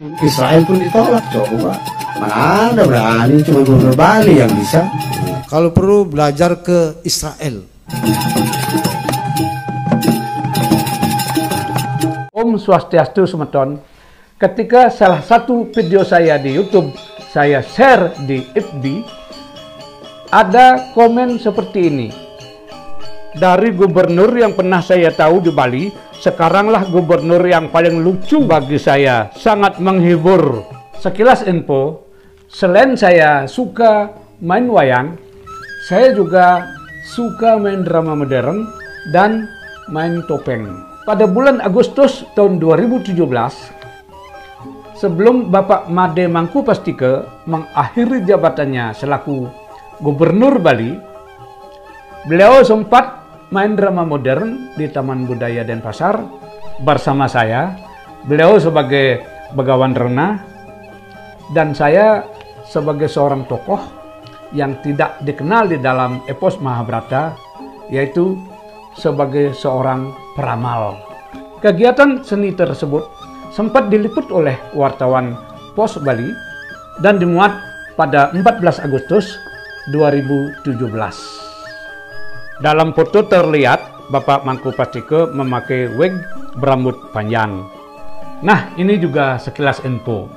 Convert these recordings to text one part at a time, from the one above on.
Israel pun ditolak, coba. Mana ada berani, cuma gubernur Bali yang bisa. Kalau perlu belajar ke Israel. Om Swastiastu Semeton. Ketika salah satu video saya di YouTube saya share di FB, ada komen seperti ini. Dari gubernur yang pernah saya tahu di Bali, sekaranglah gubernur yang paling lucu bagi saya, sangat menghibur. Sekilas info, selain saya suka main wayang, saya juga suka main drama modern dan main topeng. Pada bulan Agustus tahun 2017, sebelum Bapak Made Mangkupastike mengakhiri jabatannya selaku Gubernur Bali, beliau sempat main drama modern di Taman Budaya Denpasar bersama saya. Beliau sebagai Begawan Rena dan saya sebagai seorang tokoh yang tidak dikenal di dalam epos Mahabharata, yaitu sebagai seorang peramal. Kegiatan seni tersebut sempat diliput oleh wartawan Pos Bali dan dimuat pada 14 Agustus 2017. Dalam foto terlihat Bapak Mangkupastike memakai wig berambut panjang. Nah, ini juga sekilas info.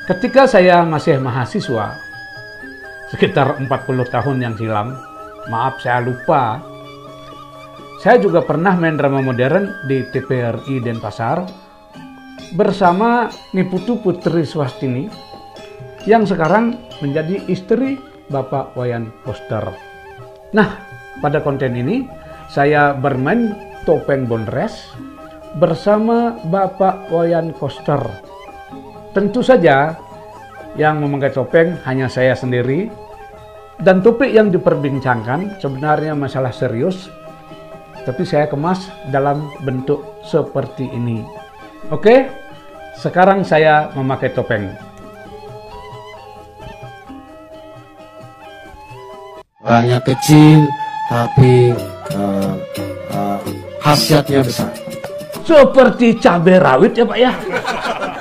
Ketika saya masih mahasiswa, sekitar 40 tahun yang silam, maaf saya lupa, saya juga pernah main drama modern di TVRI Denpasar bersama Niputu Putri Swastini yang sekarang menjadi istri Bapak Wayan Koster. Nah, pada konten ini saya bermain topeng Bonres bersama Bapak Wayan Koster. Tentu saja yang memakai topeng hanya saya sendiri, dan topik yang diperbincangkan sebenarnya masalah serius, tapi saya kemas dalam bentuk seperti ini. Oke, sekarang saya memakai topeng. Orangnya kecil, tapi khasiatnya besar. Seperti cabai rawit ya Pak ya.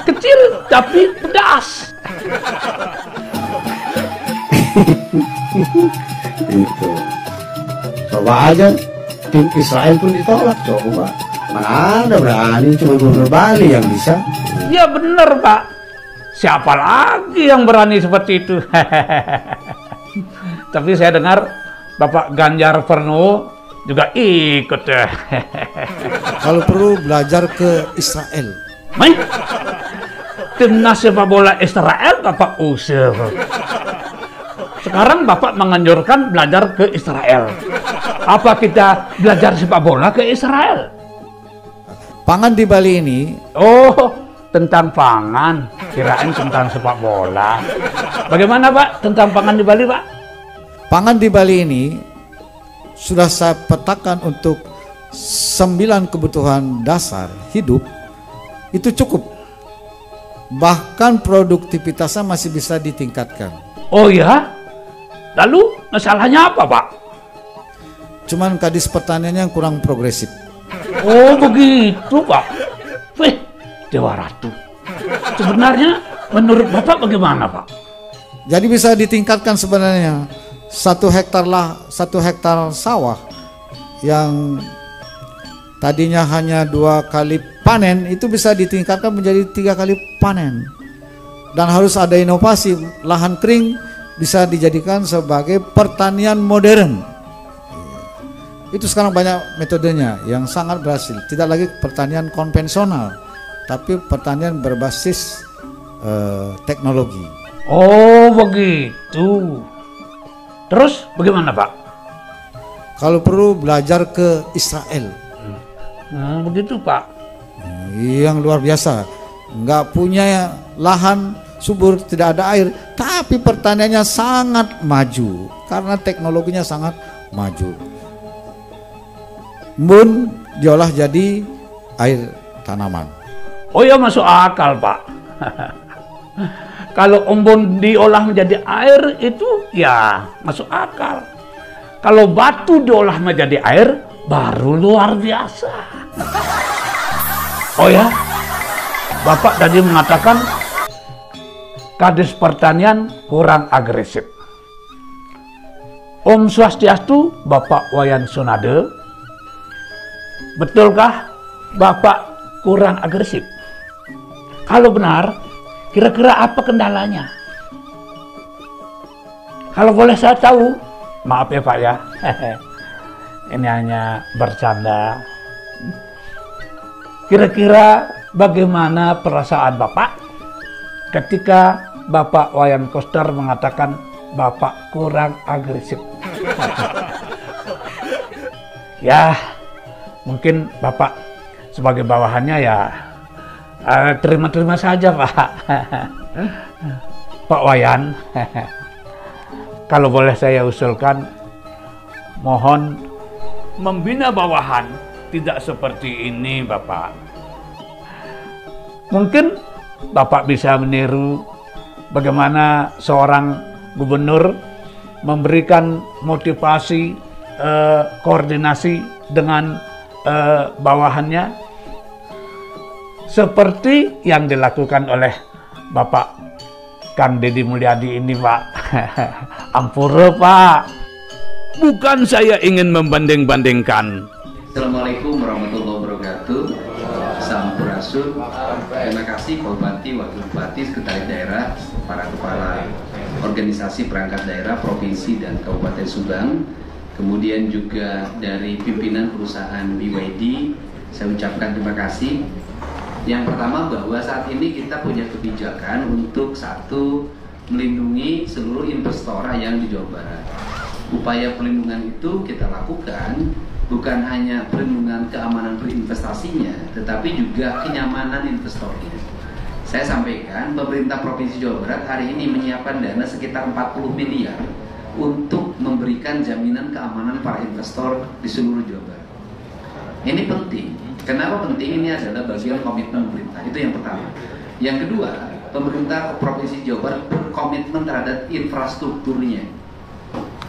Kecil tapi pedas. Itu. Coba aja tim Israel pun ditolak, coba. Mana ada berani, cuma gubernur Bali yang bisa. Ya benar Pak. Siapa lagi yang berani seperti itu? Tapi saya dengar Bapak Ganjar Pranowo juga ikut. Kalau perlu belajar ke Israel. Main timnas sepak bola Israel Bapak usir. Sekarang Bapak menganjurkan belajar ke Israel. Apa kita belajar sepak bola ke Israel? Pangan di Bali ini, Oh, tentang pangan. Kirain tentang sepak bola. Bagaimana Pak tentang pangan di Bali Pak? pangan di Bali ini sudah saya petakan untuk 9 kebutuhan dasar hidup, itu cukup. Bahkan produktivitasnya masih bisa ditingkatkan. Oh ya? Lalu masalahnya apa Pak? Cuman Kadis Pertaniannya yang kurang progresif. Oh begitu Pak. Wih, Dewa Ratu. Sebenarnya menurut Bapak bagaimana Pak? Jadi bisa ditingkatkan sebenarnya. 1 hektar sawah yang tadinya hanya 2 kali panen itu bisa ditingkatkan menjadi 3 kali panen. Dan harus ada inovasi, lahan kering bisa dijadikan sebagai pertanian modern. Itu sekarang banyak metodenya yang sangat berhasil. Tidak lagi pertanian konvensional, tapi pertanian berbasis teknologi. Oh begitu. Terus bagaimana Pak? Kalau perlu belajar ke Israel. Nah, begitu Pak. Yang luar biasa. Nggak punya lahan subur, tidak ada air, tapi pertaniannya sangat maju karena teknologinya sangat maju. Embun diolah jadi air tanaman. Oh ya masuk akal Pak. Kalau embun diolah menjadi air itu ya masuk akal. Kalau batu diolah menjadi air baru luar biasa. Oh ya, Bapak tadi mengatakan Kades Pertanian kurang agresif. Om Swastiastu, Bapak Wayan Sunade, betulkah Bapak kurang agresif? Kalau benar, kira-kira apa kendalanya? Kalau boleh saya tahu, maaf ya Pak ya, ini hanya bercanda. Kira-kira bagaimana perasaan Bapak ketika Bapak Wayan Koster mengatakan Bapak kurang agresif? Ya, mungkin Bapak sebagai bawahannya ya terima-terima saja Pak. Pak Wayan, kalau boleh saya usulkan, mohon membina bawahan tidak seperti ini Bapak. Mungkin Bapak bisa meniru bagaimana seorang gubernur memberikan motivasi, koordinasi dengan bawahannya seperti yang dilakukan oleh Bapak Kang Deddy Mulyadi ini Pak. Ampura Pak. Bukan saya ingin membanding-bandingkan. Assalamualaikum warahmatullahi wabarakatuh. Sampurasun. Terima kasih Pak Bupati, Wakil Bupati, Sekretaris Daerah, para kepala organisasi perangkat daerah, provinsi dan Kabupaten Subang. Kemudian juga dari pimpinan perusahaan BYD, saya ucapkan terima kasih. Yang pertama bahwa saat ini kita punya kebijakan untuk satu, melindungi seluruh investor yang di Jawa Barat. Upaya pelindungan itu kita lakukan bukan hanya perlindungan keamanan berinvestasinya, tetapi juga kenyamanan investornya. Saya sampaikan, pemerintah Provinsi Jawa Barat hari ini menyiapkan dana sekitar 40 miliar untuk memberikan jaminan keamanan para investor di seluruh Jawa Barat. Ini penting. Kenapa penting? Ini adalah bagian komitmen pemerintah. Itu yang pertama. Yang kedua, pemerintah Provinsi Jawa Barat berkomitmen terhadap infrastrukturnya.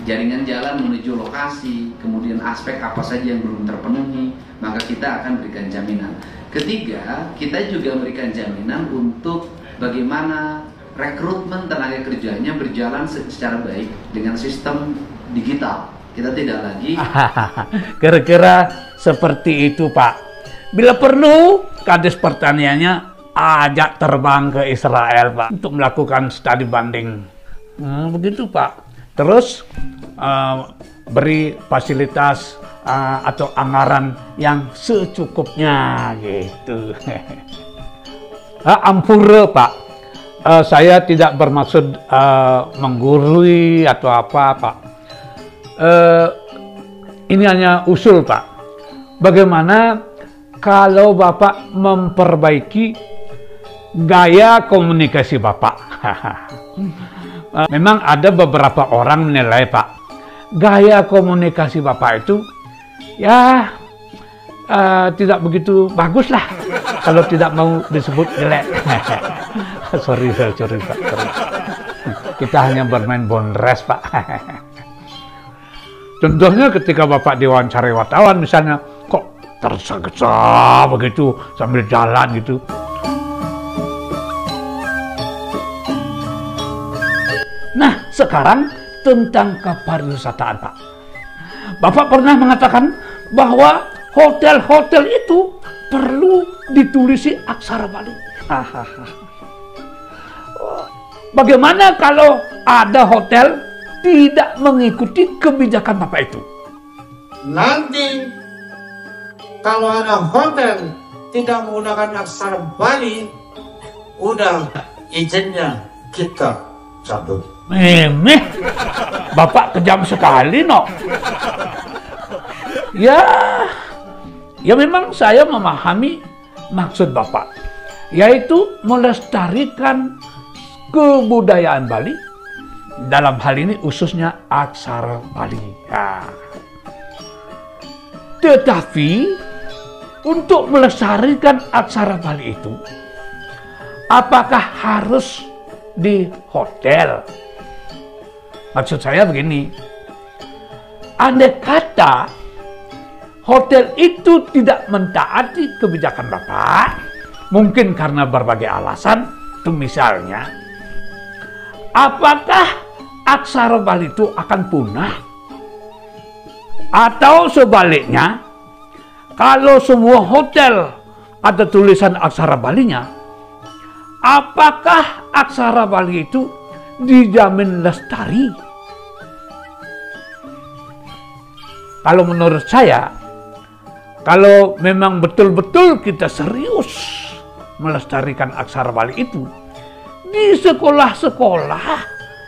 Jaringan jalan menuju lokasi, kemudian aspek apa saja yang belum terpenuhi, maka kita akan berikan jaminan. Ketiga, kita juga memberikan jaminan untuk bagaimana rekrutmen tenaga kerjanya berjalan secara baik dengan sistem digital. Kita tidak lagi kira-kira seperti itu Pak. Bila perlu, Kades Pertaniannya ajak terbang ke Israel Pak untuk melakukan studi banding. Begitu Pak. Terus beri fasilitas atau anggaran yang secukupnya gitu. Ampura Pak, saya tidak bermaksud menggurui atau apa Pak. Ini hanya usul Pak. Bagaimana kalau Bapak memperbaiki gaya komunikasi Bapak? Memang ada beberapa orang menilai Pak, gaya komunikasi Bapak itu ya tidak begitu bagus lah, kalau tidak mau disebut jelek. sorry Pak, sorry. Kita hanya bermain bonres Pak. Contohnya ketika Bapak diwawancari wartawan misalnya, kok tergesa-gesa begitu sambil jalan gitu. Nah, sekarang tentang kepariwisataan Pak. Bapak pernah mengatakan bahwa hotel-hotel itu perlu ditulisi aksara Bali. Bagaimana kalau ada hotel tidak mengikuti kebijakan Bapak itu? Nanti kalau ada hotel tidak menggunakan aksara Bali, udah izinnya kita cabut. Memeh, Bapak kejam sekali, no. Ya memang saya memahami maksud Bapak, yaitu melestarikan kebudayaan Bali, dalam hal ini khususnya aksara Bali. Ya. Tetapi untuk melestarikan aksara Bali itu, apakah harus di hotel? Maksud saya begini, andai kata hotel itu tidak mentaati kebijakan Bapak, Mungkin karena berbagai alasan, itu misalnya, apakah aksara Bali itu akan punah? Atau sebaliknya, kalau semua hotel ada tulisan aksara Balinya, apakah aksara Bali itu dijamin lestari? Kalau menurut saya, kalau memang betul-betul kita serius melestarikan aksara Bali itu, di sekolah-sekolah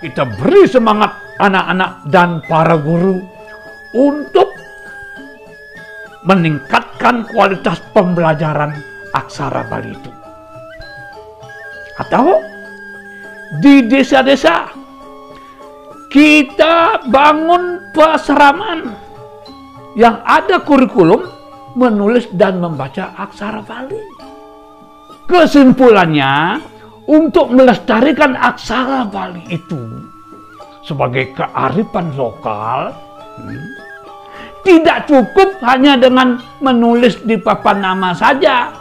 kita beri semangat anak-anak dan para guru untuk meningkatkan kualitas pembelajaran aksara Bali itu. Atau di desa-desa kita bangun pasraman yang ada kurikulum menulis dan membaca aksara Bali. Kesimpulannya, untuk melestarikan aksara Bali itu sebagai kearifan lokal, tidak cukup hanya dengan menulis di papan nama saja,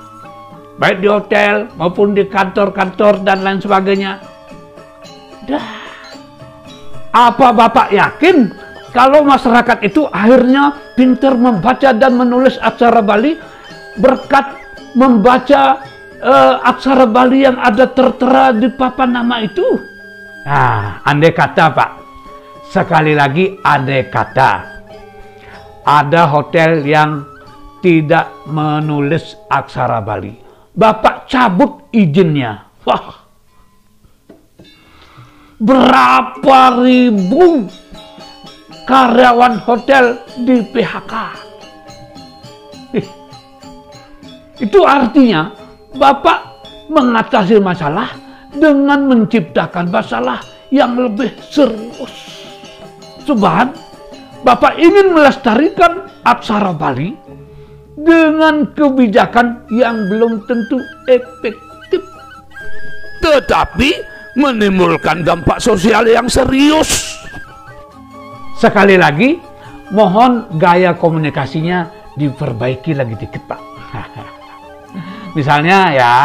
baik di hotel maupun di kantor-kantor dan lain sebagainya. Apa Bapak yakin kalau masyarakat itu akhirnya pintar membaca dan menulis aksara Bali berkat membaca aksara Bali yang ada tertera di papan nama itu? Nah, andai kata Pak, sekali lagi andai kata ada hotel yang tidak menulis aksara Bali, Bapak cabut izinnya. Wah, berapa ribu karyawan hotel di PHK. Itu artinya Bapak mengatasi masalah dengan menciptakan masalah yang lebih serius. Sebab Bapak ingin melestarikan aksara Bali dengan kebijakan yang belum tentu efektif, tetapi menimbulkan dampak sosial yang serius. Sekali lagi, mohon gaya komunikasinya diperbaiki lagi dikit, Pak. Misalnya ya,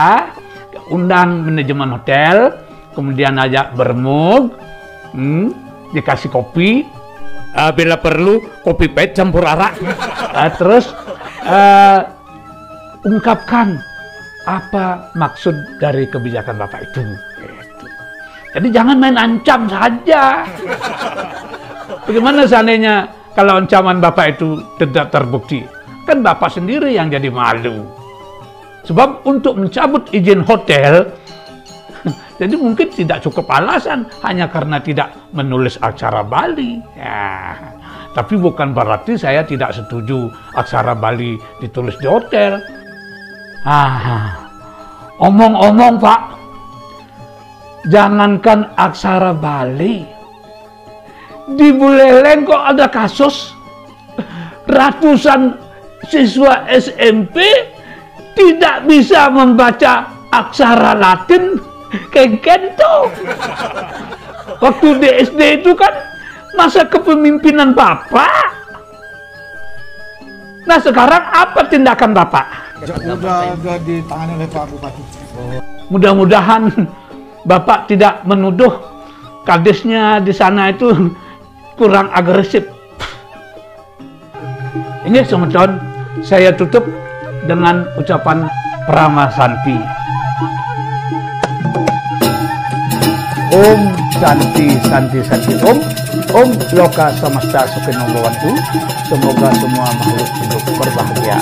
undang manajemen hotel, kemudian ajak bermug, dikasih kopi, bila perlu kopi pahit campur arak, terus ungkapkan apa maksud dari kebijakan Bapak itu. Jadi jangan main ancam saja. Bagaimana seandainya kalau ancaman Bapak itu tidak terbukti? Kan Bapak sendiri yang jadi malu. Sebab untuk mencabut izin hotel, jadi mungkin tidak cukup alasan hanya karena tidak menulis aksara Bali. Ya, tapi bukan berarti saya tidak setuju aksara Bali ditulis di hotel. Omong-omong Pak, jangankan aksara Bali, di Buleleng kok ada kasus ratusan siswa SMP tidak bisa membaca aksara Latin kayak gitu. Waktu di SD itu kan masa kepemimpinan Bapak. Nah sekarang apa tindakan Bapak? Sudah ditangani oleh Pak Bupati. Mudah-mudahan Bapak tidak menuduh kadesnya di sana itu kurang agresif. Ini semeton, saya tutup dengan ucapan Pramasanti. Om Santi Santi Santi Om. Om Loka Samasta Sukhino Bhavantu. Semoga semua makhluk hidup berbahagia.